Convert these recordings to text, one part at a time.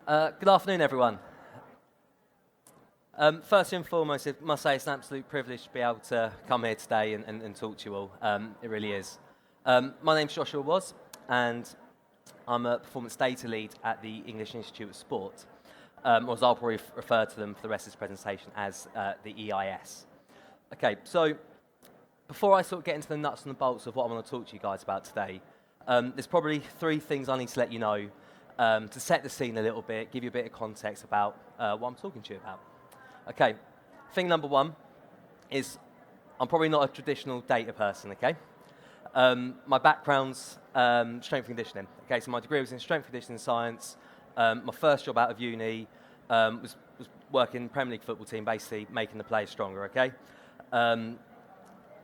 Good afternoon, everyone. First and foremost, I must say it's an absolute privilege to be able to come here today and talk to you all. It really is. My name's Joshua Was, and I'm a performance data lead at the English Institute of Sport, or as I'll probably refer to them for the rest of this presentation as the EIS. Okay, so before I sort of get into the nuts and the bolts of what I want to talk to you guys about today, there's probably three things I need to let you know to set the scene a little bit, give you a bit of context about what I'm talking to you about. Okay, thing number one is I'm probably not a traditional data person, okay? My background's strength and conditioning. Okay, so my degree was in strength and conditioning science. My first job out of uni was working in the Premier League football team, basically making the players stronger, okay?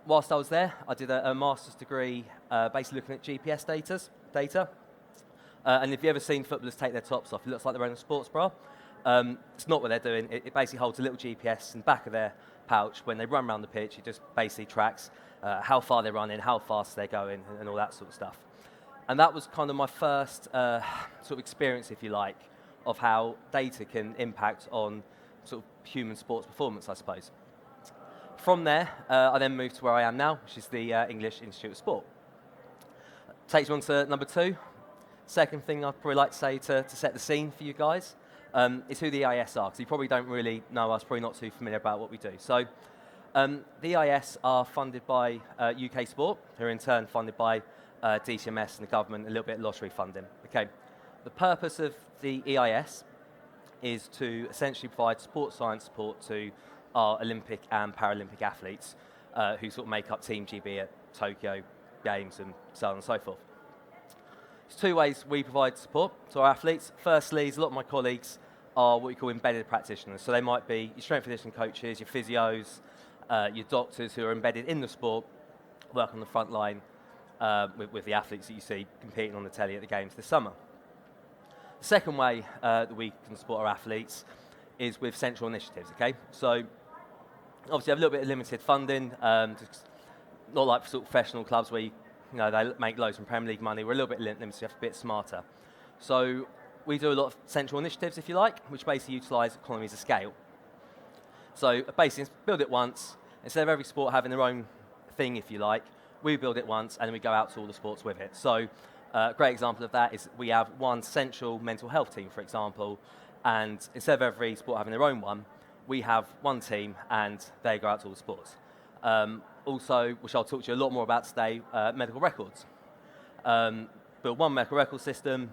Whilst I was there, I did a master's degree basically looking at GPS data. And if you've ever seen footballers take their tops off, it looks like they're wearing a sports bra. It's not what they're doing. It basically holds a little GPS in the back of their pouch. When they run around the pitch, it just basically tracks how far they're running, how fast they're going, and all that sort of stuff. And that was kind of my first sort of experience, if you like, of how data can impact on sort of human sports performance, I suppose. From there, I then moved to where I am now, which is the English Institute of Sport. Takes me on to number two. Second thing I'd probably like to say to set the scene for you guys is who the EIS are, because you probably don't really know us, probably not too familiar about what we do. So the EIS are funded by UK Sport, who are in turn funded by DCMS and the government, a little bit of lottery funding. Okay, the purpose of the EIS is to essentially provide sports science support to our Olympic and Paralympic athletes who sort of make up Team GB at Tokyo Games and so on and so forth. There's two ways we provide support to our athletes. Firstly, a lot of my colleagues are what we call embedded practitioners. So they might be your strength and conditioning coaches, your physios, your doctors who are embedded in the sport, work on the front line with the athletes that you see competing on the telly at the games this summer. The second way that we can support our athletes is with central initiatives, okay? So obviously, I have a little bit of limited funding, not like sort of professional clubs where they make loads from Premier League money. We're a little bit limited, so you have to be a bit smarter. So we do a lot of central initiatives, if you like, which basically utilise economies of scale. So basically, build it once. Instead of every sport having their own thing, if you like, we build it once and then we go out to all the sports with it. So a great example of that is we have one central mental health team, for example, and instead of every sport having their own one, we have one team and they go out to all the sports. Also, which I'll talk to you a lot more about today, medical records. Build one medical record system,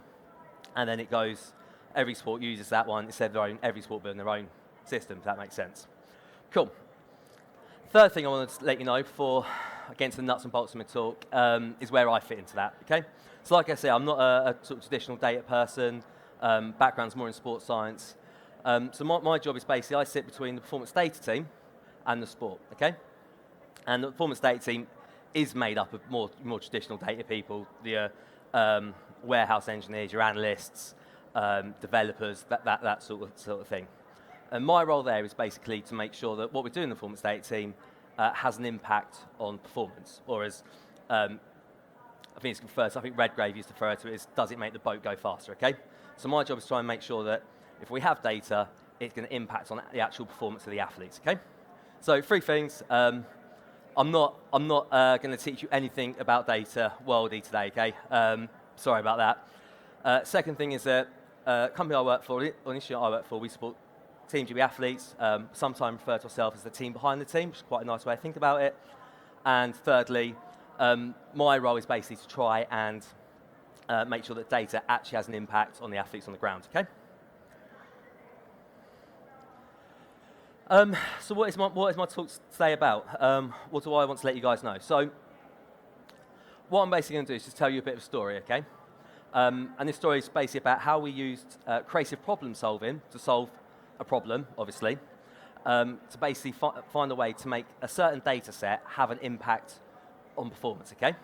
and then it goes, every sport uses that one instead of their own, every sport building their own system, if that makes sense. Cool. Third thing I wanted to let you know before I get into the nuts and bolts of my talk is where I fit into that, okay? So like I say, I'm not a sort of traditional data person. Background's more in sports science. So my job is basically I sit between the performance data team and the sport, okay? And the performance data team is made up of more traditional data people, the warehouse engineers, your analysts, developers, that sort of thing. And my role there is basically to make sure that what we do in the performance data team has an impact on performance, or as I think it's referred to, I think Redgrave used to refer to it as, does it make the boat go faster, okay? So my job is to try and make sure that if we have data, it's going to impact on the actual performance of the athletes, okay? So three things. I'm not going to teach you anything about data worldy today, okay? Sorry about that. Second thing is that company I work for, or institute I work for, we support Team GB athletes, sometimes refer to ourselves as the team behind the team, which is quite a nice way to think about it. And thirdly, my role is basically to try and make sure that data actually has an impact on the athletes on the ground, okay? So what is my talk today about? What do I want to let you guys know? So what I'm basically going to do is just tell you a bit of a story, okay? And this story is basically about how we used creative problem solving to solve a problem, obviously, to basically find a way to make a certain data set have an impact on performance, okay?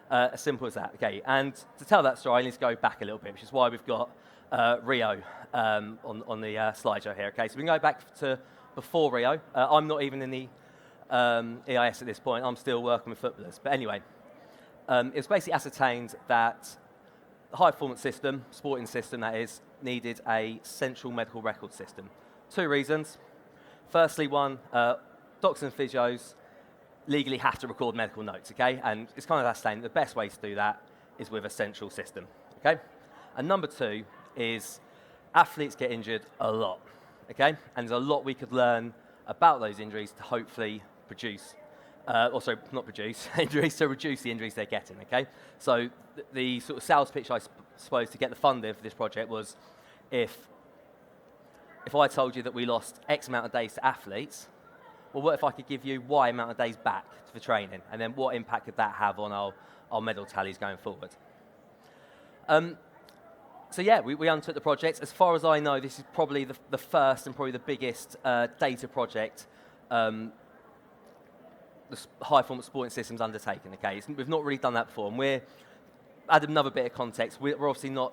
As simple as that, okay? And to tell that story, I need to go back a little bit, which is why we've got Rio on the slideshow here, okay? So we can go back to before Rio. I'm not even in the EIS at this point. I'm still working with footballers. But anyway, it was basically ascertained that high performance system, sporting system that is, needed a central medical record system. 2 reasons. Firstly, one, doctors and physios legally have to record medical notes, okay? And it's kind of that saying, the best way to do that is with a central system, okay? And number 2 is athletes get injured a lot, okay? And there's a lot we could learn about those injuries to hopefully produce, injuries, to reduce the injuries they're getting, okay? So the sort of sales pitch, I suppose, to get the funding for this project was if I told you that we lost X amount of days to athletes, well, what if I could give you Y amount of days back for training? And then what impact could that have on our medal tallies going forward? So yeah, we undertook the project. As far as I know, this is probably the first and probably the biggest data project the high performance sporting systems undertaken, okay? We've not really done that before, and add another bit of context, we're obviously not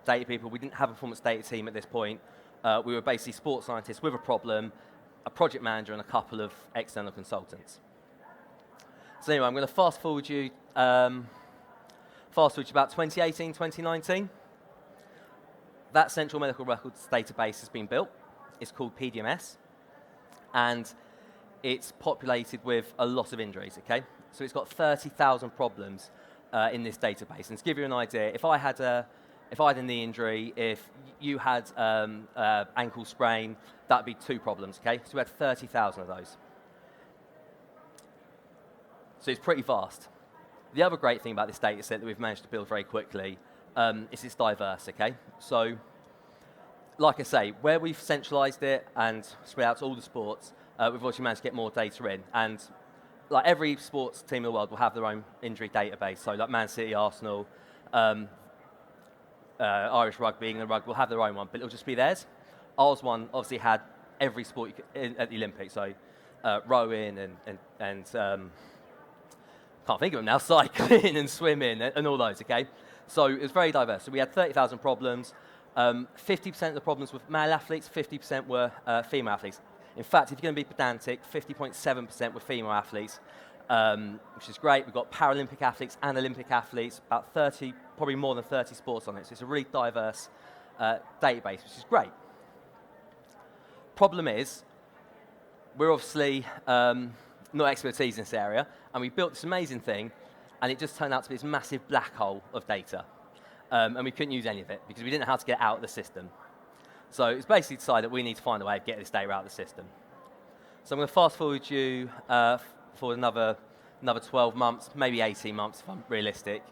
data people, we didn't have a performance data team at this point. We were basically sports scientists with a problem, a project manager, and a couple of external consultants. So anyway, I'm going to fast forward you about 2018, 2019. That central medical records database has been built. It's called PDMS, and it's populated with a lot of injuries, okay? So it's got 30,000 problems in this database. And to give you an idea, if I had a knee injury, if you had ankle sprain, that would be 2 problems, okay? So we had 30,000 of those. So it's pretty vast. The other great thing about this data set that we've managed to build very quickly is it's diverse, okay? So, like I say, where we've centralized it and spread out to all the sports, we've obviously managed to get more data in. And like every sports team in the world will have their own injury database. So like Man City, Arsenal, Irish rugby, England rugby will have their own one, but it'll just be theirs. Ours one obviously had every sport at the Olympics, so rowing and can't think of them now, cycling and swimming and all those, okay? So it was very diverse. So we had 30,000 problems. 50% of the problems were male athletes, 50% were female athletes. In fact, if you're going to be pedantic, 50.7% were female athletes, which is great. We've got Paralympic athletes and Olympic athletes, about 30, probably more than 30 sports on it. So it's a really diverse database, which is great. Problem is, we're obviously not expertise in this area, and we built this amazing thing, and it just turned out to be this massive black hole of data. And we couldn't use any of it because we didn't know how to get it out of the system. So it's basically decided that we need to find a way of getting this data out of the system. So I'm going to fast forward you for another 12 months, maybe 18 months if I'm realistic,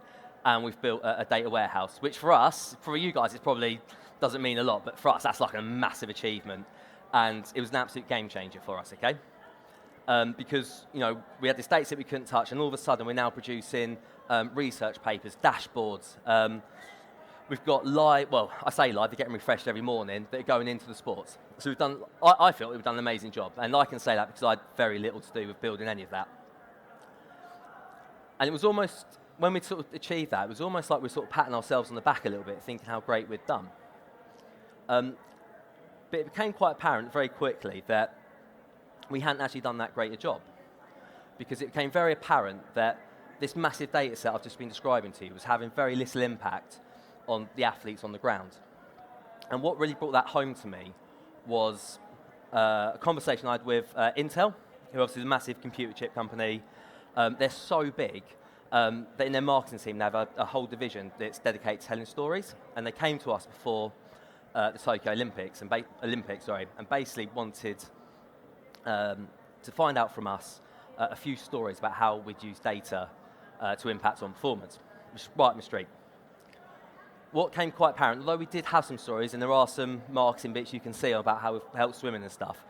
and we've built a data warehouse, which for us, for you guys, it probably doesn't mean a lot, but for us, that's like a massive achievement. And it was an absolute game changer for us, okay? Because, you know, we had this data set we couldn't touch, and all of a sudden we're now producing research papers, dashboards. We've got live, well, I say live, they're getting refreshed every morning, that are going into the sports. So we've done, I feel we've done an amazing job, and I can say that because I had very little to do with building any of that. And it was almost, when we sort of achieved that, it was almost like we were sort of patting ourselves on the back a little bit, thinking how great we'd done. But it became quite apparent very quickly that we hadn't actually done that great a job, because it became very apparent that this massive data set I've just been describing to you was having very little impact on the athletes on the ground. And what really brought that home to me was a conversation I had with Intel, who obviously is a massive computer chip company. They're so big that in their marketing team they have a whole division that's dedicated to telling stories. And they came to us before the Tokyo Olympics, and basically wanted to find out from us a few stories about how we'd use data to impact on performance, which is right up my street. What came quite apparent, although we did have some stories, and there are some marketing bits you can see about how we've helped swimming and stuff,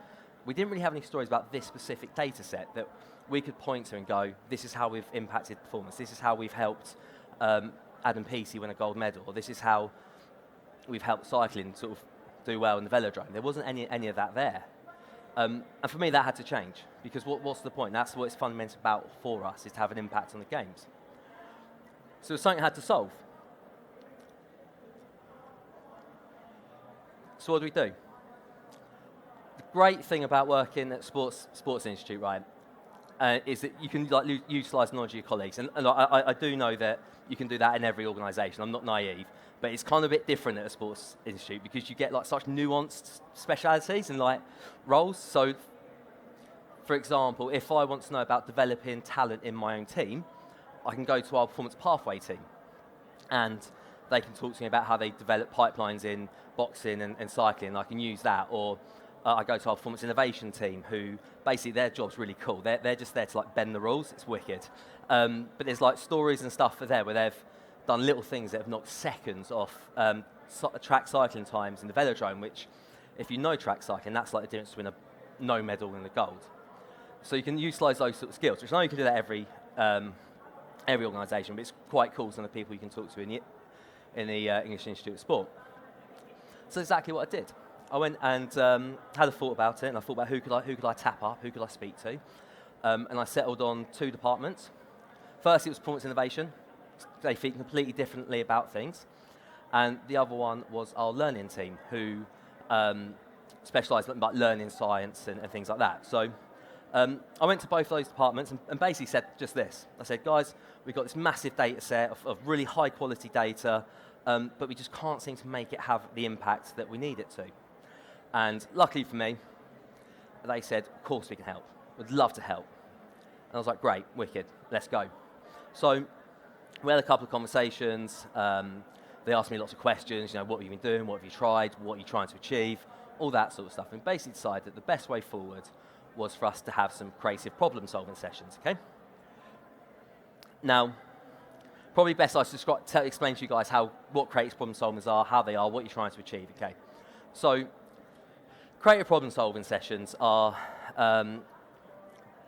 we didn't really have any stories about this specific data set that we could point to and go, this is how we've impacted performance, this is how we've helped Adam Peaty win a gold medal, or this is how we've helped cycling sort of do well in the velodrome. There wasn't any of that there. And for me, that had to change, because what's the point? That's what it's fundamentally about for us, is to have an impact on the games. So it's something I had to solve. So what do we do? The great thing about working at Sports Institute, right, is that you can utilise knowledge of your colleagues. And I do know that you can do that in every organisation. I'm not naive. But it's kind of a bit different at a sports institute because you get like such nuanced specialities and like roles. So, for example, if I want to know about developing talent in my own team, I can go to our performance pathway team, and they can talk to me about how they develop pipelines in boxing and cycling. I can use that, or I go to our performance innovation team, who basically their job's really cool. They're just there to like bend the rules. It's wicked. But there's like stories and stuff for there where they've done little things that have knocked seconds off track cycling times in the velodrome, which, if you know track cycling, that's like the difference between a no medal and a gold. So you can utilise those sort of skills, which I know you can do that every organisation, but it's quite cool, some of the people you can talk to in the English Institute of Sport. So that's exactly what I did. I went and had a thought about it, and I thought about who could I tap up, who could I speak to, and I settled on 2 departments. First, it was performance innovation. They think completely differently about things. And the other one was our learning team, who specialise in like learning science and things like that. So I went to both of those departments and basically said just this. I said, guys, we've got this massive data set of really high quality data, but we just can't seem to make it have the impact that we need it to. And luckily for me, they said, of course we can help. We'd love to help. And I was like, great, wicked, let's go. So we had a couple of conversations. They asked me lots of questions, what have you been doing, what have you tried, what are you trying to achieve, all that sort of stuff. And basically decided that the best way forward was for us to have some creative problem-solving sessions, okay? Now, probably best I should explain to you guys what creative problem-solvers are, how they are, what you're trying to achieve, okay? So, creative problem-solving sessions are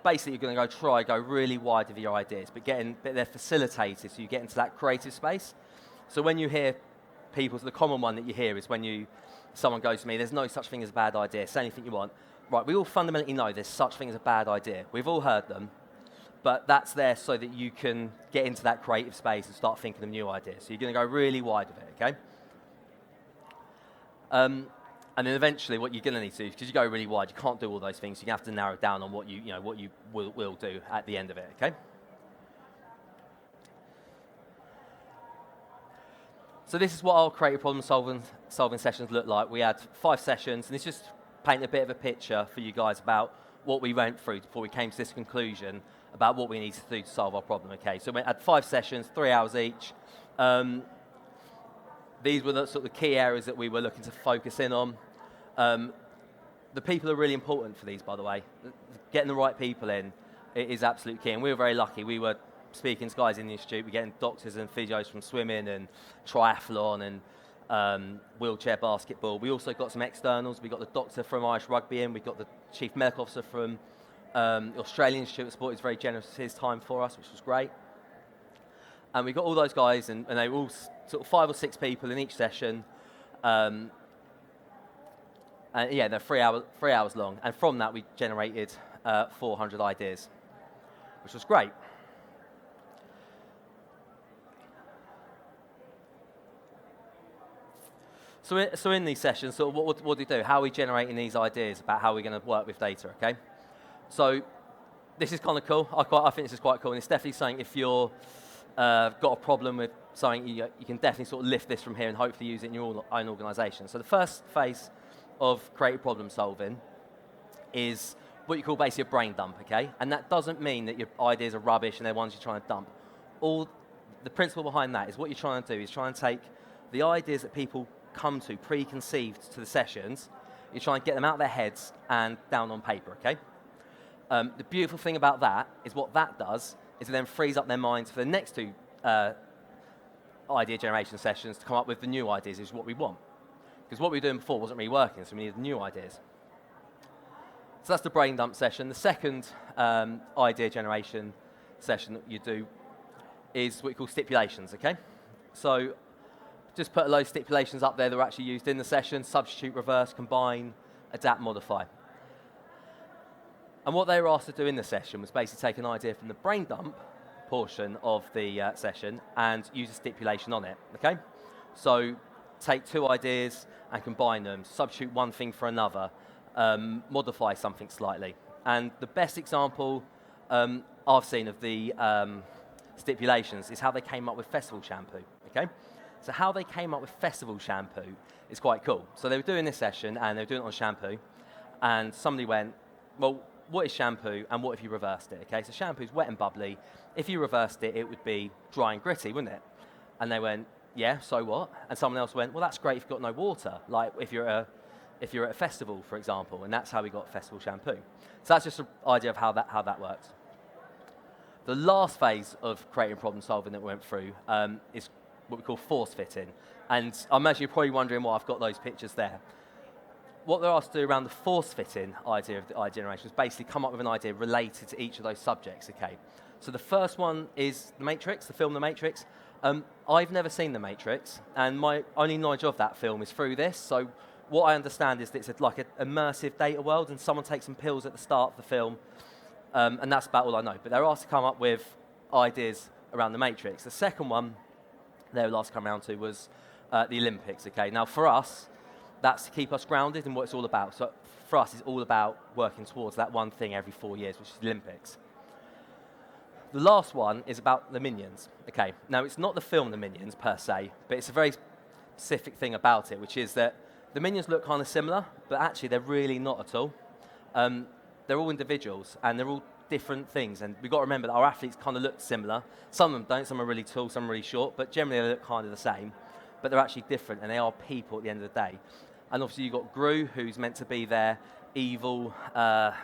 basically you're going to go really wide with your ideas, but they're facilitated so you get into that creative space. So when you hear people, the common one that you hear is when someone goes to me, there's no such thing as a bad idea, say anything you want. Right, we all fundamentally know there's such thing as a bad idea. We've all heard them, but that's there so that you can get into that creative space and start thinking of new ideas. So you're going to go really wide with it, okay? And then eventually what you're going to need to do, because you go really wide, you can't do all those things, so you have to narrow down on what you will do at the end of it, okay? So this is what our creative problem solving sessions look like. We had 5 sessions, and it's just paint a bit of a picture for you guys about what we went through before we came to this conclusion about what we need to do to solve our problem, okay? So we had 5 sessions, 3 hours each. These were the sort of key areas that we were looking to focus in on. The people are really important for these, by the way. Getting the right people in is absolute key, and we were very lucky. We were speaking to guys in the institute, we're getting doctors and physios from swimming and triathlon and wheelchair basketball. We also got some externals. We got the doctor from Irish Rugby in. We got the chief medical officer from the Australian Institute of Sport. He was very generous with his time for us, which was great. And we got all those guys, and they were all sort of 5 or 6 people in each session. And yeah, they're 3 hours long. And from that, we generated 400 ideas, which was great. So in these sessions, sort of what do we do? How are we generating these ideas about how we're going to work with data, okay? So this is kind of cool. I think this is quite cool, and it's definitely something if you're got a problem with something, you can definitely sort of lift this from here and hopefully use it in your own organisation. So the first phase of creative problem solving is what you call basically a brain dump, okay? And that doesn't mean that your ideas are rubbish and they're ones you're trying to dump. The principle behind that is what you're trying to do is try and take the ideas that people come to preconceived to the sessions, you try and get them out of their heads and down on paper, okay? The beautiful thing about that is what that does is it then frees up their minds for the next 2 idea generation sessions to come up with the new ideas, is what we want. Because what we were doing before wasn't really working, so we needed new ideas. So that's the brain dump session. The second idea generation session that you do is what we call stipulations, okay? So just put a load of stipulations up there that were actually used in the session: substitute, reverse, combine, adapt, modify. And what they were asked to do in the session was basically take an idea from the brain dump portion of the session and use a stipulation on it, okay? So take 2 ideas and combine them, substitute one thing for another, modify something slightly. And the best example I've seen of the stipulations is how they came up with festival shampoo, okay? So how they came up with festival shampoo is quite cool. So they were doing this session, and they were doing it on shampoo, and somebody went, well, what is shampoo, and what if you reversed it, okay? So shampoo's wet and bubbly. If you reversed it, it would be dry and gritty, wouldn't it? And they went, yeah, so what? And someone else went, well, that's great if you've got no water, like if you're at a festival, for example, and that's how we got festival shampoo. So that's just an idea of how that works. The last phase of creating problem solving that we went through is what we call force fitting. And I imagine you're probably wondering why I've got those pictures there. What they're asked to do around the force fitting idea of the idea generation is basically come up with an idea related to each of those subjects, okay? So the first one is The Matrix, the film The Matrix. I've never seen The Matrix, and my only knowledge of that film is through this. So what I understand is that it's like an immersive data world, and someone takes some pills at the start of the film, and that's about all I know. But they're asked to come up with ideas around The Matrix. The second one they were asked to come around to was the Olympics, okay? Now, for us, that's to keep us grounded in what it's all about. So for us, it's all about working towards that one thing every 4 years, which is the Olympics. The last one is about the Minions, okay? Now, it's not the film The Minions, per se, but it's a very specific thing about it, which is that the Minions look kind of similar, but actually they're really not at all. They're all individuals, and they're all different things, and we've got to remember that our athletes kind of look similar. Some of them don't, some are really tall, some are really short, but generally they look kind of the same, but they're actually different, and they are people at the end of the day. And obviously you've got Gru, who's meant to be their evil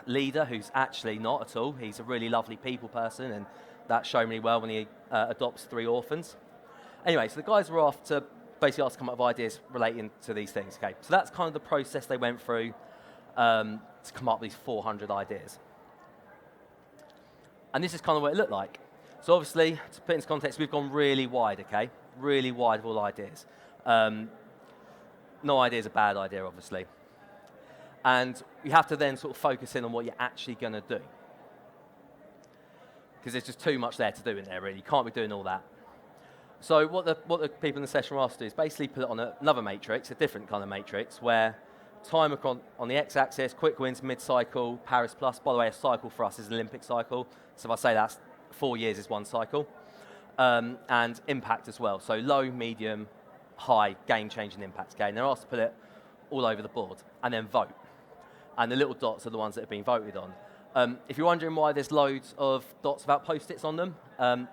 leader, who's actually not at all. He's a really lovely people person, and that's shown really well when he adopts 3 orphans. Anyway, so the guys were off to basically ask to come up with ideas relating to these things, okay? So that's kind of the process they went through to come up with these 400 ideas. And this is kind of what it looked like. So obviously, to put into context, we've gone really wide, okay? Really wide of all ideas. No idea is a bad idea, obviously. And you have to then sort of focus in on what you're actually going to do. Because there's just too much there to do in there, really. You can't be doing all that. So what the people in the session were asked to do is basically put it on another matrix, a different kind of matrix, where time on the x-axis, quick wins, mid-cycle, Paris plus. By the way, a cycle for us is an Olympic cycle. So if I say that's 4 years is one cycle. And impact as well. So low, medium, high, game-changing impact. Okay? And they're asked to put it all over the board and then vote. And the little dots are the ones that have been voted on. If you're wondering why there's loads of dots without post-its on them,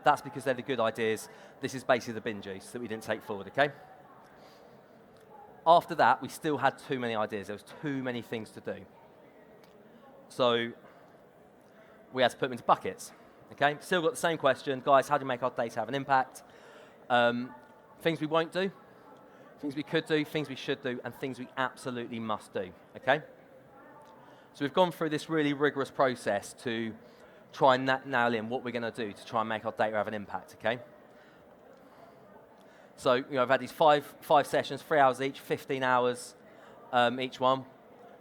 that's because they're the good ideas. This is basically the bin juice that we didn't take forward, okay? After that, we still had too many ideas. There was too many things to do. So we had to put them into buckets, okay? Still got the same question. Guys, how do you make our data have an impact? Things we won't do, things we could do, things we should do, and things we absolutely must do, okay? So we've gone through this really rigorous process to try and nail in what we're going to do to try and make our data have an impact, okay? So, I've had these five sessions, 3 hours each, 15 hours each one.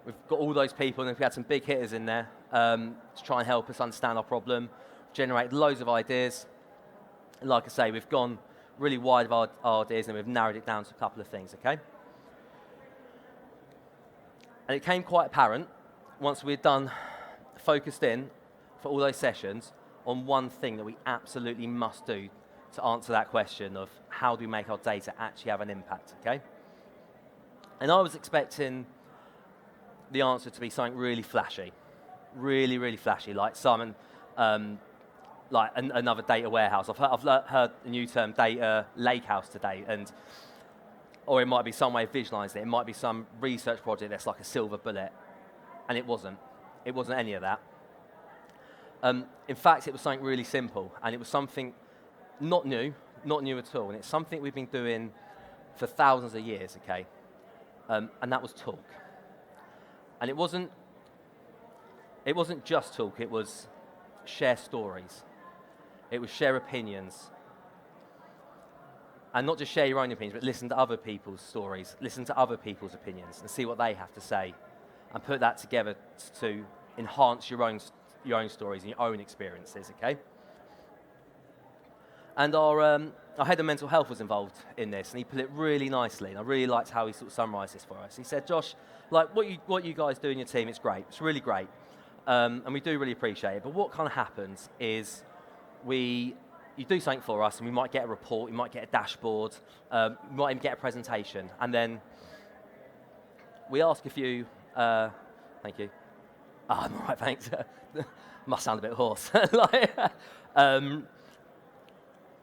We've got all those people, and we had some big hitters in there to try and help us understand our problem, generate loads of ideas. And like I say, we've gone really wide of our ideas, and we've narrowed it down to a couple of things, okay? And it came quite apparent once we'd done, focused in for all those sessions on one thing that we absolutely must do to answer that question of how do we make our data actually have an impact, okay? And I was expecting the answer to be something really flashy, really, really flashy, like Simon, like another data warehouse. I've heard the new term data lakehouse today, or it might be some way of visualizing it. It might be some research project that's like a silver bullet, and it wasn't. It wasn't any of that. In fact, it was something really simple, and it was something not new at all, and it's something we've been doing for thousands of years, okay? And that was talk. And it wasn't just talk, it was share stories. It was share opinions. And not just share your own opinions, but listen to other people's stories, listen to other people's opinions, and see what they have to say, and put that together to enhance your own stories and your own experiences, okay? And our head of mental health was involved in this, and he put it really nicely, and I really liked how he sort of summarised this for us. He said, Josh, like what you guys do in your team, it's great. It's really great. and we do really appreciate it. But what kind of happens is you do something for us, and we might get a report, you might get a dashboard, you might even get a presentation, and then we ask a few, thank you. Oh, I'm all right, thanks. Must sound a bit hoarse.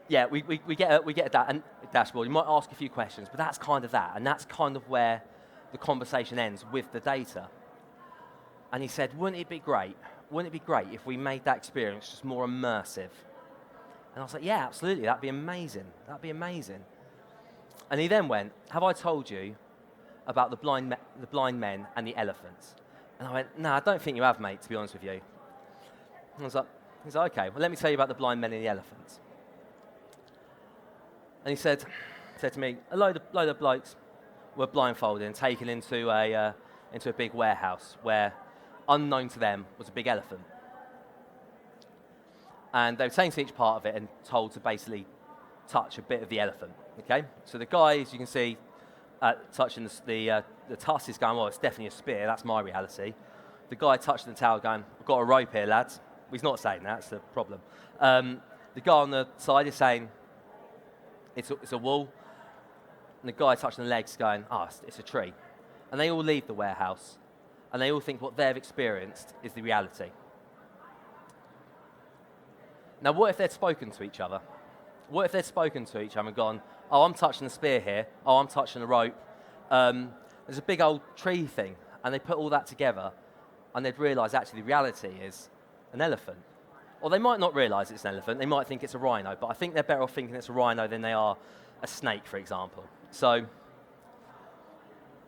Yeah, we get a dashboard. You might ask a few questions, but that's kind of that, and that's kind of where the conversation ends with the data. And he said, wouldn't it be great if we made that experience just more immersive? And I was like, yeah, absolutely, that'd be amazing. And he then went, have I told you about the blind men and the elephants? And I went, no, I don't think you have, mate, to be honest with you. And he's like, okay, well, let me tell you about the blind men and the elephants. And he said to me, a load of blokes were blindfolded and taken into a big warehouse where, unknown to them, was a big elephant. And they were taken to each part of it and told to basically touch a bit of the elephant. Okay, so the guy, as you can see, touching the tusk is going, well, it's definitely a spear. That's my reality. The guy touching the towel going, I've got a rope here, lads. Well, he's not saying that. That's the problem. The guy on the side is saying, it's a wall. And the guy touching the legs going, it's a tree. And they all leave the warehouse, and they all think what they've experienced is the reality. Now, what if they'd spoken to each other? What if they'd spoken to each other and gone, oh, I'm touching the spear here. Oh, I'm touching the rope. There's a big old tree thing. And they put all that together, and they'd realise actually the reality is an elephant. Or they might not realise it's an elephant. They might think it's a rhino. But I think they're better off thinking it's a rhino than they are a snake, for example. So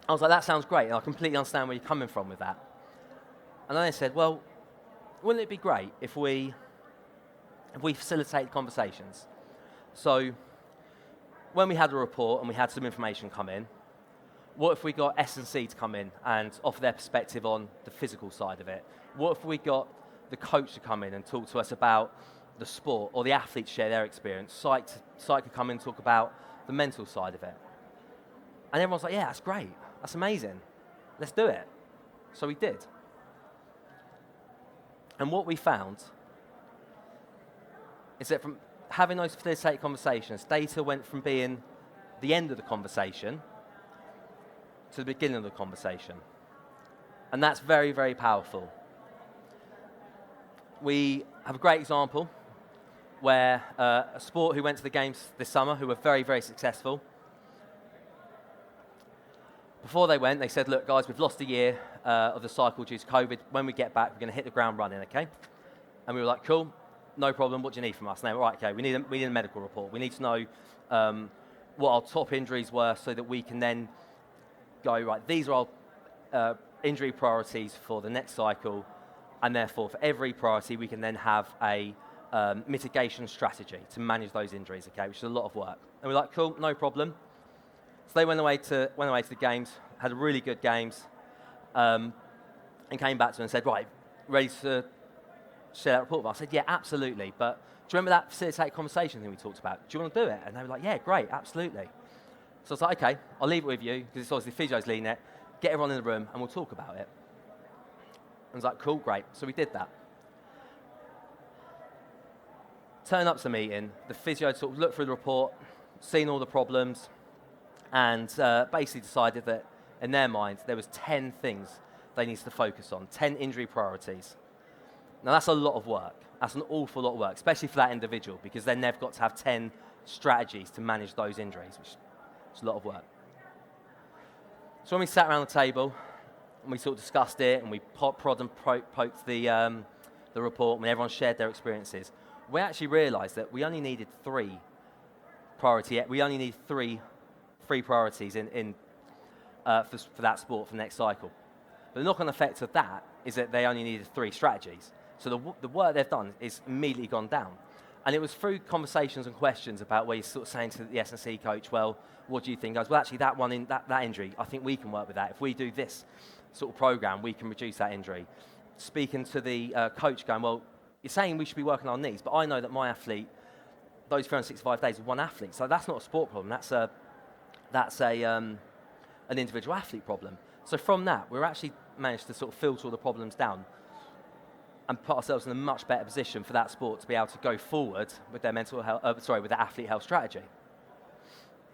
I was like, that sounds great. And I completely understand where you're coming from with that. And then they said, well, wouldn't it be great if we facilitate conversations? So when we had a report and we had some information come in, what if we got S&C to come in and offer their perspective on the physical side of it? What if we got the coach to come in and talk to us about the sport, or the athletes share their experience? Psych could come in and talk about the mental side of it. And everyone's like, yeah, that's great. That's amazing. Let's do it. So we did. And what we found is that from having those facilitated conversations, data went from being the end of the conversation to the beginning of the conversation. And that's very, very powerful. We have a great example where a sport who went to the games this summer, who were very, very successful. Before they went, they said, look, guys, we've lost a year of the cycle due to COVID. When we get back, we're going to hit the ground running, okay? And we were like, cool, no problem. What do you need from us? And they were, right, okay, we need a medical report. We need to know what our top injuries were so that we can then go, right, these are our injury priorities for the next cycle. And therefore, for every priority, we can then have a mitigation strategy to manage those injuries, okay, which is a lot of work. And we're like, cool, no problem. So they went away to the games, had really good games, and came back to us and said, right, ready to share that report with us? I said, yeah, absolutely. But do you remember that facilitated conversation thing we talked about? Do you want to do it? And they were like, yeah, great, absolutely. So I was like, okay, I'll leave it with you, because it's obviously physio's leading it. Get everyone in the room, and we'll talk about it. And I was like, cool, great. So we did that. Turned up to the meeting, the physio sort of looked through the report, seen all the problems, and basically decided that in their mind there was 10 things they needed to focus on, 10 injury priorities. Now that's a lot of work. That's an awful lot of work, especially for that individual, because then they've got to have 10 strategies to manage those injuries, which is a lot of work. So when we sat around the table and we sort of discussed it, and we prod and poked the report, when everyone shared their experiences, we actually realised that we only needed three priorities for that sport for the next cycle. But the knock-on effect of that is that they only needed 3 strategies. So the work they've done is immediately gone down. And it was through conversations and questions about where you're sort of saying to the S&C coach, well, what do you think? Goes, well, actually, that injury, I think we can work with that. If we do this sort of program, we can reduce that injury. Speaking to the coach going, well, you're saying we should be working on knees, but I know that my athlete, those 365 days with one athlete, so that's not a sport problem. That's an individual athlete problem. So from that, we're actually managed to sort of filter all the problems down. and put ourselves in a much better position for that sport to be able to go forward with their mental health, with their athlete health strategy.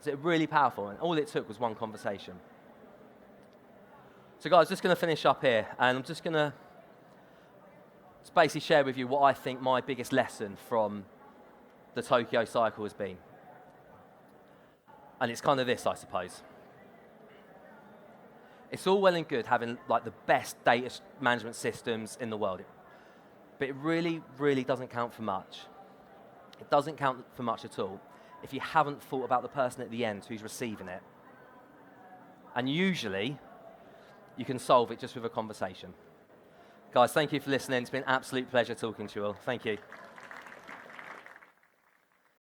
So it's really powerful, and all it took was one conversation. So guys, just going to finish up here, and I'm just going to basically share with you what I think my biggest lesson from the Tokyo cycle has been. And it's kind of this, I suppose. It's all well and good having like the best data management systems in the world, but it really, really doesn't count for much. It doesn't count for much at all if you haven't thought about the person at the end who's receiving it. And usually, you can solve it just with a conversation. Guys, thank you for listening. It's been an absolute pleasure talking to you all. Thank you.